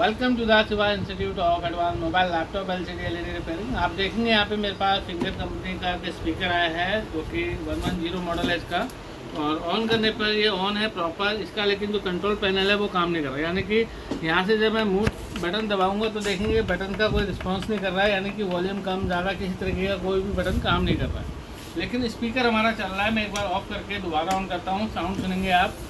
Welcome to the Shiva institute of advance mobile laptop LCD LED repairing. आप देखेंगे यहाँ पे मेरे पास फिंगर कंपनी का स्पीकर आया है जो कि 110 मॉडल है इसका, और ऑन करने पर ये ऑन है प्रॉपर इसका, लेकिन जो कंट्रोल पैनल है वो काम नहीं कर रहा है। यानी कि यहाँ से जब मैं मूव बटन दबाऊंगा तो देखेंगे बटन का कोई रिस्पॉन्स नहीं कर रहा है, यानी कि वॉल्यूम कम ज़्यादा किसी तरीके का कोई भी बटन काम नहीं कर रहा है। लेकिन स्पीकर हमारा चल रहा है। मैं एक बार ऑफ करके दोबारा ऑन करता हूँ, साउंड सुनेंगे आप,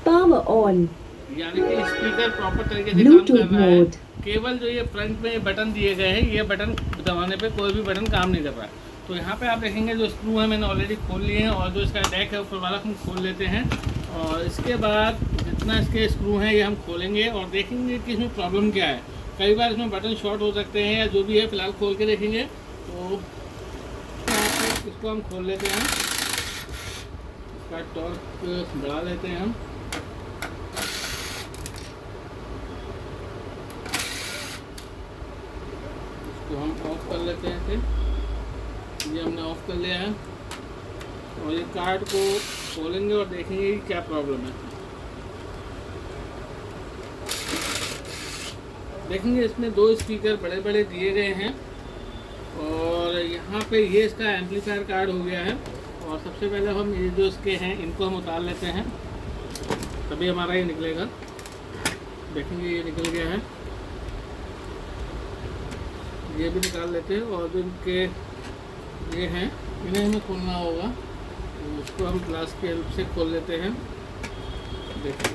पावर ऑन, यानी कि स्पीकर प्रॉपर तरीके से काम कर रहा है। केवल जो ये फ्रंट में बटन दिए गए हैं, ये बटन दबाने पे कोई भी बटन काम नहीं कर रहा है। तो यहाँ पे आप देखेंगे जो स्क्रू है मैंने ऑलरेडी खोल लिए हैं, और जो इसका डेक है ऊपर वाला हम खोल लेते हैं, और इसके बाद जितना इसके स्क्रू हैं ये हम खोलेंगे और देखेंगे कि इसमें प्रॉब्लम क्या है। कई बार इसमें बटन शॉर्ट हो सकते हैं या जो भी है, फिलहाल खोल के देखेंगे। तो इसको हम खोल लेते हैं, इसका टॉर्क बढ़ा लेते हैं हम। तो हम ऑफ कर लेते हैं, फिर ये हमने ऑफ कर लिया है, और ये कार्ड को खोलेंगे और देखेंगे कि क्या प्रॉब्लम है। देखेंगे इसमें दो स्पीकर बड़े बड़े दिए गए हैं, और यहाँ पे ये इसका एम्पलीफायर कार्ड हो गया है। और सबसे पहले हम ये जो इसके हैं इनको हम उतार लेते हैं, तभी हमारा ये निकलेगा। देखेंगे ये निकल गया है, ये भी निकाल लेते हैं। और जो इनके ये हैं इन्हें हमें खोलना होगा, तो उसको हम ग्लास के हेल्प से खोल लेते हैं। देखिए,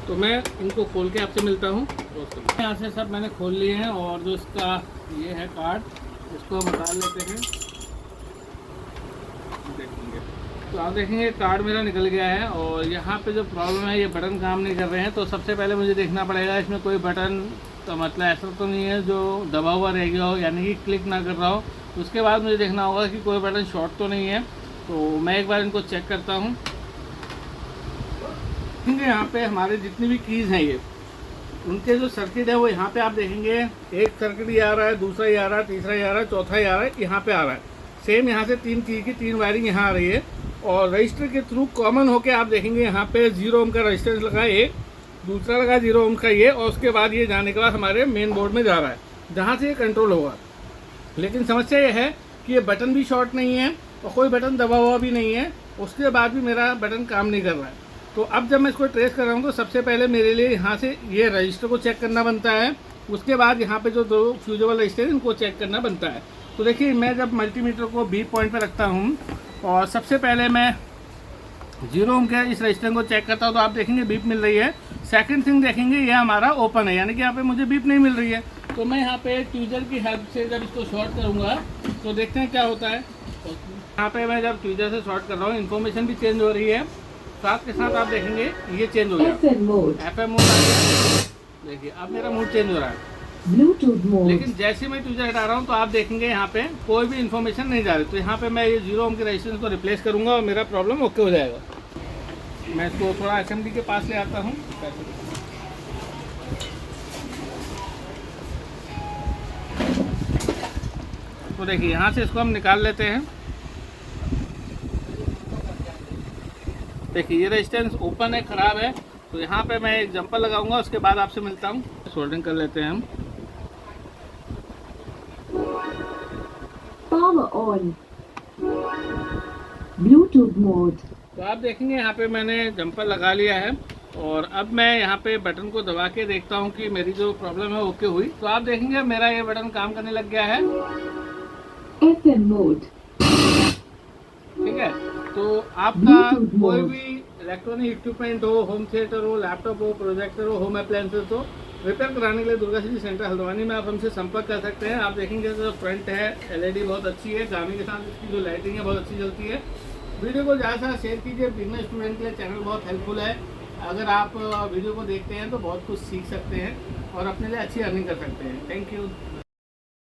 तो मैं इनको खोल के आपसे मिलता हूँ। यहाँ से सब मैंने खोल लिए हैं, और जो इसका ये है कार्ड, इसको हम उतार लेते हैं। देखेंगे तो आप देखेंगे कार्ड मेरा निकल गया है, और यहाँ पे जो प्रॉब्लम है ये बटन काम नहीं कर रहे हैं। तो सबसे पहले मुझे देखना पड़ेगा इसमें कोई बटन तो मतलब ऐसा तो नहीं है जो दबा हुआ रह गया हो, यानी कि क्लिक ना कर रहा हो। उसके बाद मुझे देखना होगा कि कोई बटन शॉर्ट तो नहीं है। तो मैं एक बार इनको चेक करता हूँ। यहाँ पे हमारे जितनी भी कीज़ हैं, ये उनके जो सर्किट है वो यहाँ पे आप देखेंगे, एक सर्किट ये आ रहा है, दूसरा ये आ रहा है, तीसरा ये आ रहा है, चौथा ये आ रहा है, यहाँ पे आ रहा है। सेम यहाँ से 3 की 3 वायरिंग यहाँ आ रही है, और रजिस्टर के थ्रू कॉमन होके आप देखेंगे यहाँ पे 0 ओम का रजिस्टेंस लगा है, एक दूसरा लगा 0 ओम का ये, और उसके बाद ये जाने के बाद हमारे मेन बोर्ड में जा रहा है, जहाँ से ये कंट्रोल होगा। लेकिन समस्या ये है कि ये बटन भी शॉर्ट नहीं है और कोई बटन दबा हुआ भी नहीं है, उसके बाद भी मेरा बटन काम नहीं कर रहा है। तो अब जब मैं इसको ट्रेस कर रहा हूँ, तो सबसे पहले मेरे लिए यहाँ से ये रजिस्टर को चेक करना बनता है, उसके बाद यहाँ पे जो 2 फ्यूजेबल रजिस्टर हैं इनको चेक करना बनता है। तो देखिए, मैं जब मल्टीमीटर को बीप पॉइंट पर रखता हूँ, और सबसे पहले मैं 0 ओम के इस रजिस्टर को चेक करता हूँ, तो आप देखेंगे बीप मिल रही है। सेकंड थिंग देखेंगे, ये हमारा ओपन है, यानी कि यहाँ पे मुझे बीप नहीं मिल रही है। तो मैं यहाँ पे ट्वीजर की हेल्प से जब इसको शॉर्ट करूँगा तो देखते हैं क्या होता है। यहाँ पे मैं जब ट्वीजर से शॉर्ट कर रहा हूँ, इन्फॉर्मेशन भी चेंज हो रही है, साथ के साथ आप देखेंगे ये चेंज हो गया, FM मोड आ गया। देखिए अब मेरा मूड चेंज हो रहा है, ब्लूटूथ मोड। लेकिन जैसे मैं ट्वीजर हटा रहा हूँ तो आप देखेंगे यहाँ पे कोई भी इन्फॉर्मेशन नहीं जा रही। तो यहाँ पे मैं ये 0 ओम के रेजिस्टेंस को रिप्लेस करूँगा और मेरा प्रॉब्लम ओके हो जाएगा। मैं इसको थोड़ा असेंबली के पास ले आता हूँ। तो देखिए, यहाँ से इसको हम निकाल लेते हैं। देखिए, ये रेजिस्टेंस ओपन है, ख़राब है। तो यहाँ पे मैं एक जंपर लगाऊंगा, उसके बाद आपसे मिलता हूँ। सोल्डरिंग कर लेते हैं हम। Power on, Bluetooth mode. तो आप देखेंगे यहाँ पे मैंने जंपर लगा लिया है, और अब मैं यहाँ पे बटन को दबा के देखता हूँ कि मेरी जो प्रॉब्लम है ओके हुई। तो आप देखेंगे मेरा ये बटन काम करने लग गया है, FM मोड। ठीक है। तो आपका कोई भी इलेक्ट्रॉनिक इक्विपमेंट हो, होम थिएटर हो, लैपटॉप हो, प्रोजेक्टर हो, होम अप्लायंसेस हो, रिपेयर कराने के लिए दुर्गा सिटी सेंटर हल्द्वानी में आप हमसे संपर्क कर सकते हैं। आप देखेंगे जो फ्रंट है LED बहुत अच्छी है, गामी के साथ इसकी जो लाइटिंग है बहुत अच्छी चलती है। वीडियो को ज़्यादा से ज़्यादा शेयर कीजिए। बिजनेस स्टूडेंट के लिए चैनल बहुत हेल्पफुल है। अगर आप वीडियो को देखते हैं तो बहुत कुछ सीख सकते हैं और अपने लिए अच्छी अर्निंग कर सकते हैं। Thank you.